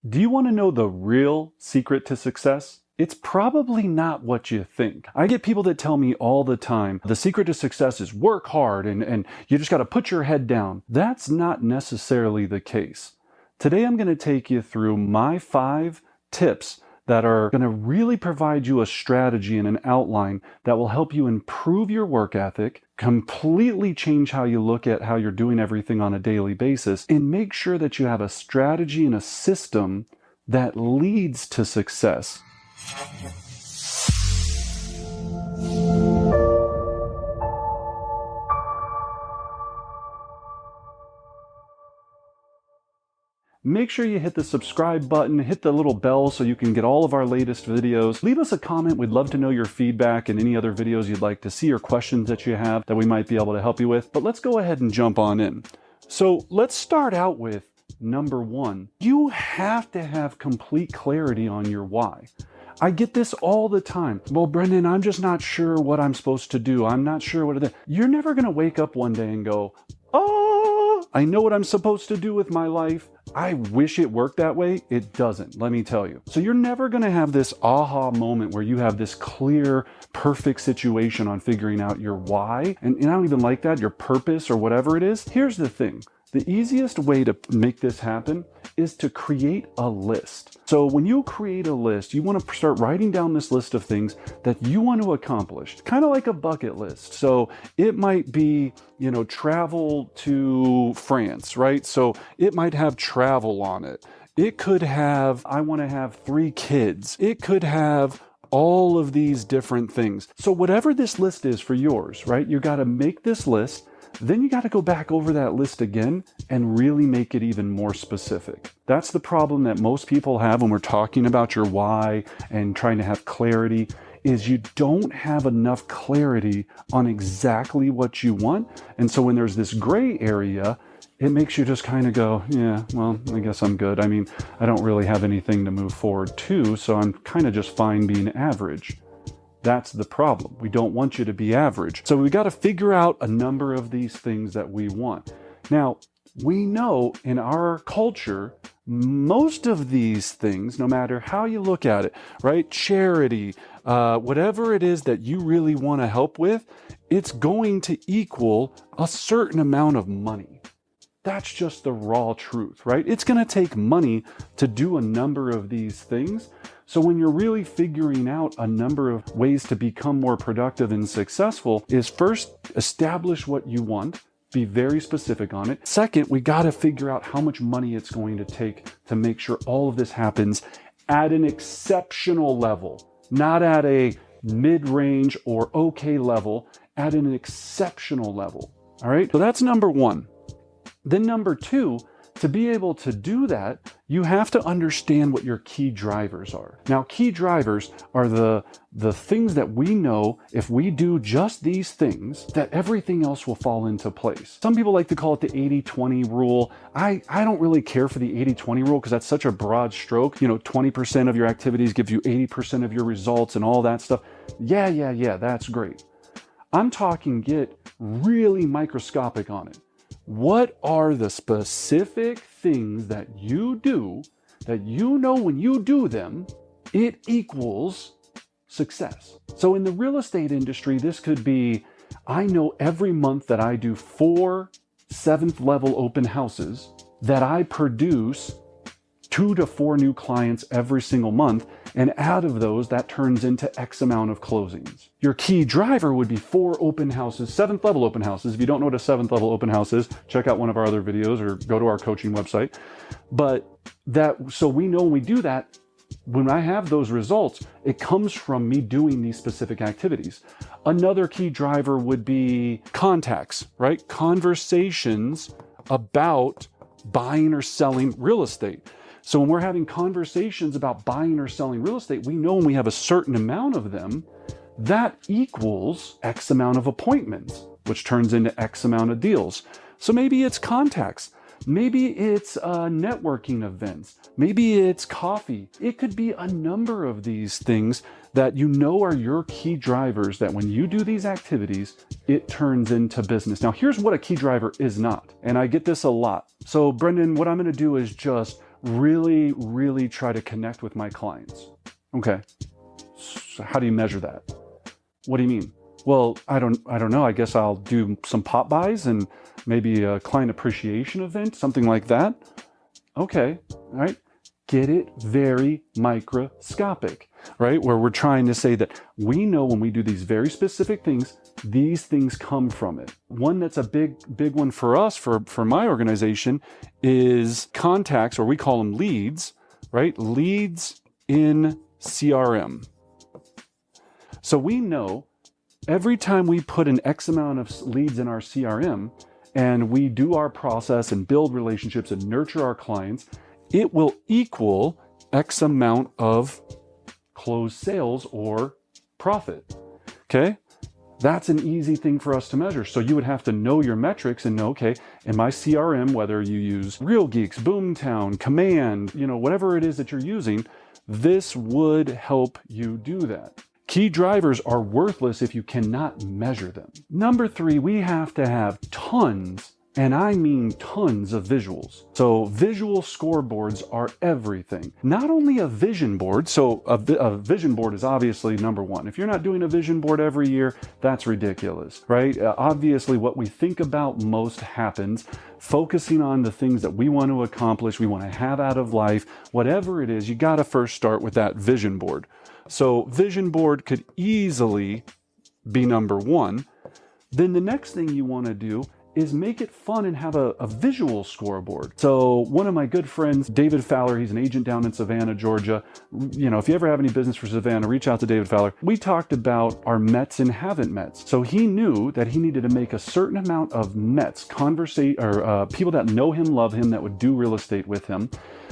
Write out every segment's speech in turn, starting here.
Do you want to know the real secret to success? It's probably not what you think. I get people that tell me all the time, the secret to success is work hard and you just got to put your head down. That's not necessarily the case. Today I'm going to take you through my 5 tips that are going to really provide you a strategy and an outline that will help you improve your work ethic, completely change how you look at how you're doing everything on a daily basis, and make sure that you have a strategy and a system that leads to success. Make sure you hit the subscribe button, hit the little bell so you can get all of our latest videos. Leave us a comment. We'd love to know your feedback and any other videos you'd like to see or questions that you have that we might be able to help you with. But let's go ahead and jump on in. So let's start out with number 1. You have to have complete clarity on your why. I get this all the time. Well, Brendan, I'm just not sure what I'm supposed to do. I'm not sure what it is. You're never going to wake up one day and go, oh, I know what I'm supposed to do with my life. I wish it worked that way. It doesn't, let me tell you. So you're never going to have this aha moment where you have this clear, perfect situation on figuring out your why. And I don't even like that, your purpose or whatever it is. Here's the thing. The easiest way to make this happen is to create a list. So when you create a list, you want to start writing down this list of things that you want to accomplish, kind of like a bucket list. So it might be, travel to France, right? So it might have travel on it. It could have, I want to have 3 kids. It could have all of these different things. So whatever this list is for yours, right? You got to make this list. Then you got to go back over that list again and really make it even more specific. That's the problem that most people have when we're talking about your why and trying to have clarity, is you don't have enough clarity on exactly what you want. And so when there's this gray area, it makes you just kind of go, yeah, well, I guess I'm good. I mean, I don't really have anything to move forward to, so I'm kind of just fine being average. That's the problem. We don't want you to be average. So we got to figure out a number of these things that we want. Now, we know in our culture, most of these things, no matter how you look at it, right? Charity, whatever it is that you really want to help with, it's going to equal a certain amount of money. That's just the raw truth, right? It's going to take money to do a number of these things. So when you're really figuring out a number of ways to become more productive and successful, is first establish what you want, be very specific on it. Second, we got to figure out how much money it's going to take to make sure all of this happens at an exceptional level, not at a mid-range or okay level, at an exceptional level. All right, so that's number 1. Then number 2, to be able to do that, you have to understand what your key drivers are. Now, key drivers are the things that we know if we do just these things, that everything else will fall into place. Some people like to call it the 80-20 rule. I don't really care for the 80-20 rule because that's such a broad stroke. 20% of your activities give you 80% of your results and all that stuff. Yeah, that's great. I'm talking get really microscopic on it. What are the specific things that you do that when you do them, it equals success? So in the real estate industry, this could be, I know every month that I do 4 7th level open houses, that I produce 2 to 4 new clients every single month. And out of those, that turns into X amount of closings. Your key driver would be 4 open houses, 7th level open houses. If you don't know what a 7th level open house is, check out one of our other videos or go to our coaching website. So we know when we do that, when I have those results, it comes from me doing these specific activities. Another key driver would be contacts, right? Conversations about buying or selling real estate. So when we're having conversations about buying or selling real estate, we know when we have a certain amount of them, that equals X amount of appointments, which turns into X amount of deals. So maybe it's contacts. Maybe it's networking events. Maybe it's coffee. It could be a number of these things that are your key drivers, that when you do these activities, it turns into business. Now, here's what a key driver is not. And I get this a lot. So Brendan, what I'm going to do is just really really try to connect with my clients. Okay, so how do you measure that? What do you mean? Well, I don't know. I guess I'll do some pop buys and maybe a client appreciation event, something like that. Okay, all right. Get it very microscopic, right? Where we're trying to say that we know when we do these very specific things, these things come from it. One that's a big one for us, for my organization, is contacts, or we call them leads, right? Leads in CRM. So we know every time we put an X amount of leads in our CRM and we do our process and build relationships and nurture our clients, it will equal X amount of closed sales or profit. Okay? That's an easy thing for us to measure. So you would have to know your metrics and know, okay, in my CRM, whether you use Real Geeks, Boomtown, Command, whatever it is that you're using, this would help you do that. Key drivers are worthless if you cannot measure them. Number 3, we have to have tons, and I mean tons of visuals. So visual scoreboards are everything. Not only a vision board, so a vision board is obviously number 1. If you're not doing a vision board every year, that's ridiculous, right? Obviously what we think about most happens. Focusing on the things that we want to accomplish, we want to have out of life, whatever it is, you got to first start with that vision board. So vision board could easily be number 1. Then the next thing you want to do is make it fun and have a visual scoreboard. So one of my good friends, David Fowler, he's an agent down in Savannah, Georgia. If you ever have any business for Savannah, reach out to David Fowler. We talked about our Mets and haven't Mets. So he knew that he needed to make a certain amount of Mets, people that know him, love him, that would do real estate with him.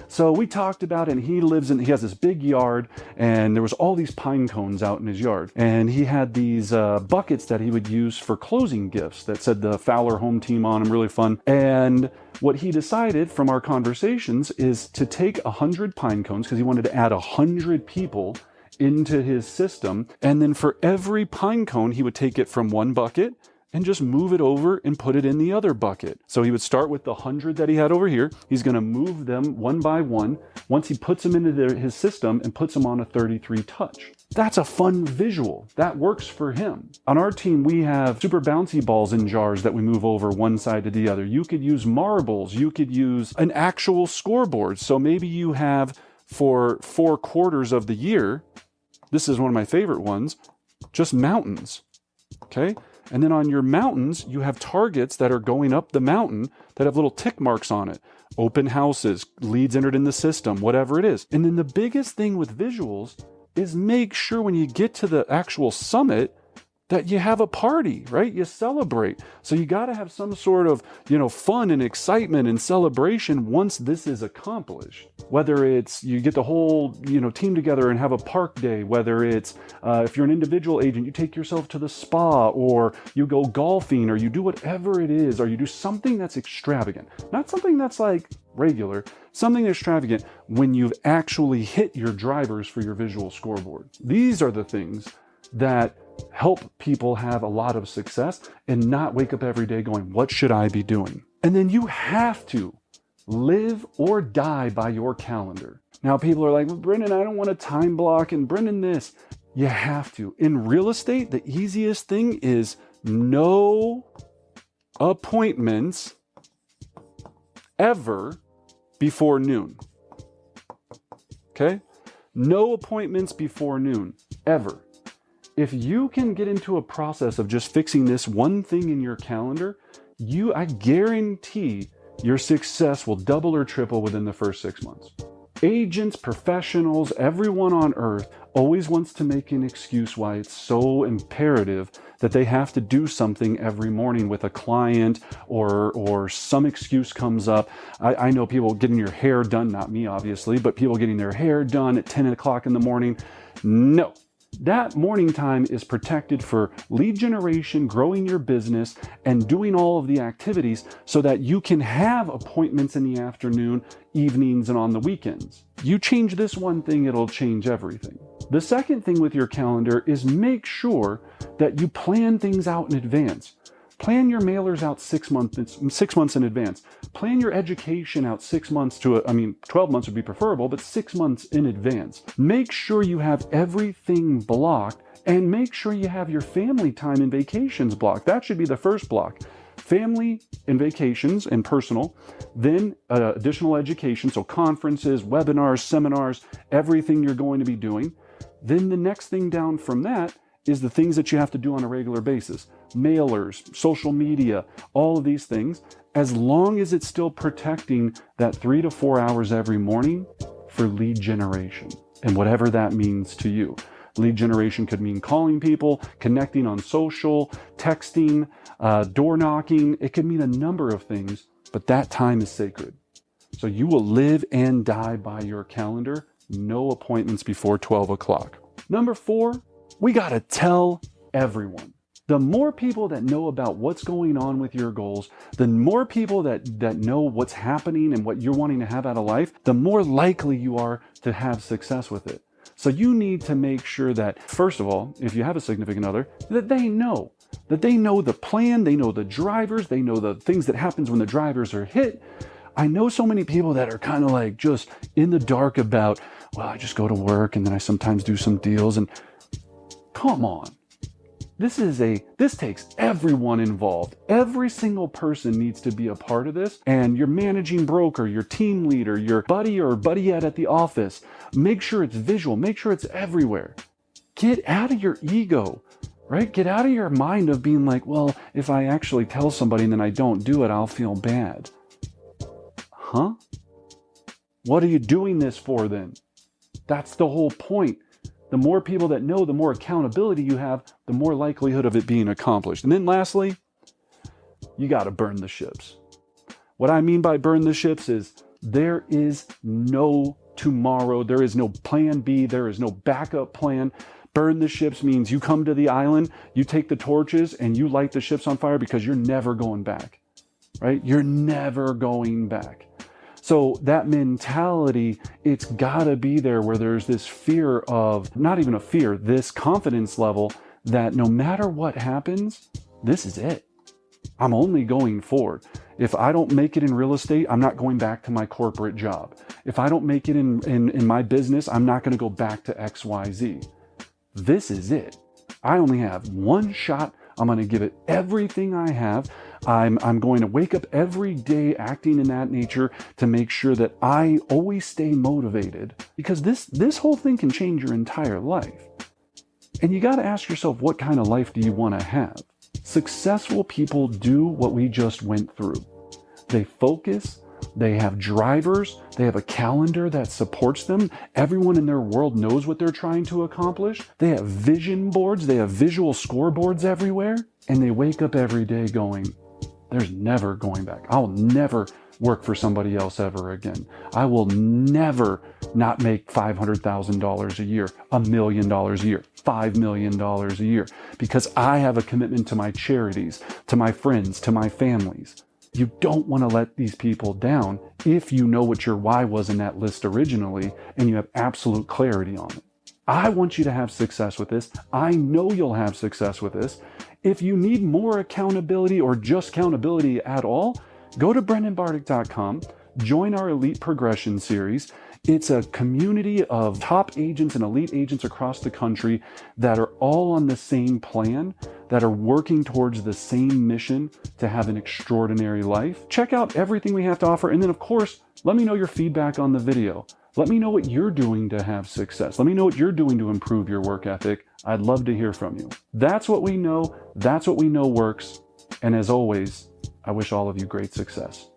So we talked about it, and he has this big yard, and there was all these pine cones out in his yard. And he had these buckets that he would use for closing gifts that said the Fowler home team on them, really fun. And what he decided from our conversations is to take 100 pine cones, because he wanted to add 100 people into his system. And then for every pine cone, he would take it from one bucket and just move it over and put it in the other bucket. So he would start with the 100 that he had over here. He's going to move them one by one once he puts them into his system and puts them on a 33 touch. That's a fun visual. That works for him. On our team, we have super bouncy balls in jars that we move over one side to the other. You could use marbles. You could use an actual scoreboard. So maybe you have, for 4 quarters of the year, this is one of my favorite ones, just mountains. Okay? And then on your mountains, you have targets that are going up the mountain that have little tick marks on it. Open houses, leads entered in the system, whatever it is. And then the biggest thing with visuals is make sure when you get to the actual summit that you have a party, right? You celebrate. So you got to have some sort of, fun and excitement and celebration once this is accomplished. Whether it's you get the whole, team together and have a park day, whether it's if you're an individual agent, you take yourself to the spa, or you go golfing, or you do whatever it is, or you do something that's extravagant. Not something that's like regular, something extravagant when you've actually hit your drivers for your visual scoreboard. These are the things that help people have a lot of success and not wake up every day going, what should I be doing? And then you have to live or die by your calendar. Now people are like, well, Brendan, I don't want a time block, and Brendan this. You have to. In real estate, the easiest thing is no appointments ever before noon. Okay? No appointments before noon, ever. If you can get into a process of just fixing this one thing in your calendar, I guarantee your success will double or triple within the first 6 months. Agents, professionals, everyone on earth always wants to make an excuse why it's so imperative that they have to do something every morning with a client, or some excuse comes up. I know people getting your hair done, not me obviously, but people getting their hair done at 10 o'clock in the morning. No. That morning time is protected for lead generation, growing your business, and doing all of the activities so that you can have appointments in the afternoon, evenings, and on the weekends. You change this one thing, it'll change everything. The second thing with your calendar is make sure that you plan things out in advance. Plan your mailers out 6 months in advance. Plan your education out 6 months 12 months would be preferable, but 6 months in advance. Make sure you have everything blocked, and make sure you have your family time and vacations blocked. That should be the first block. Family and vacations and personal, then additional education, so conferences, webinars, seminars, everything you're going to be doing. Then the next thing down from that is the things that you have to do on a regular basis. Mailers, social media, all of these things, as long as it's still protecting that 3 to 4 hours every morning for lead generation, and whatever that means to you. Lead generation could mean calling people, connecting on social, texting, door knocking. It could mean a number of things, but that time is sacred. So you will live and die by your calendar. No appointments before 12 o'clock. Number 4, we got to tell everyone. The more people that know about what's going on with your goals, the more people that know what's happening and what you're wanting to have out of life, the more likely you are to have success with it. So you need to make sure that, first of all, if you have a significant other, that they know the plan, they know the drivers, they know the things that happens when the drivers are hit. I know so many people that are kind of like just in the dark about, well, I just go to work and then I sometimes do some deals, and come on. This takes everyone involved. Every single person needs to be a part of this. And your managing broker, your team leader, your buddy or buddyette at the office, make sure it's visual, make sure it's everywhere. Get out of your ego, right? Get out of your mind of being like, well, if I actually tell somebody and then I don't do it, I'll feel bad. Huh? What are you doing this for then? That's the whole point. The more people that know, the more accountability you have, the more likelihood of it being accomplished. And then lastly, you got to burn the ships. What I mean by burn the ships is there is no tomorrow. There is no plan B. There is no backup plan. Burn the ships means you come to the island, you take the torches, and you light the ships on fire because you're never going back, right? You're never going back. So that mentality, it's gotta be there where there's this fear of, not even a fear, this confidence level that no matter what happens, this is it. I'm only going forward. If I don't make it in real estate, I'm not going back to my corporate job. If I don't make it in my business, I'm not gonna go back to XYZ. This is it. I only have one shot. I'm gonna give it everything I have. I'm going to wake up every day acting in that nature to make sure that I always stay motivated, because this whole thing can change your entire life. And you got to ask yourself, what kind of life do you want to have? Successful people do what we just went through. They focus, they have drivers, they have a calendar that supports them. Everyone in their world knows what they're trying to accomplish. They have vision boards, they have visual scoreboards everywhere, and they wake up every day going, there's never going back. I'll never work for somebody else ever again. I will never not make $500,000 a year, $1 million a year, $5 million a year, because I have a commitment to my charities, to my friends, to my families. You don't want to let these people down if you know what your why was in that list originally and you have absolute clarity on it. I want you to have success with this. I know you'll have success with this. If you need more accountability or just accountability at all, go to BrendonBardick.com, join our Elite Progression series. It's a community of top agents and elite agents across the country that are all on the same plan, that are working towards the same mission to have an extraordinary life. Check out everything we have to offer. And then, of course, let me know your feedback on the video. Let me know what you're doing to have success. Let me know what you're doing to improve your work ethic. I'd love to hear from you. That's what we know. That's what we know works. And as always, I wish all of you great success.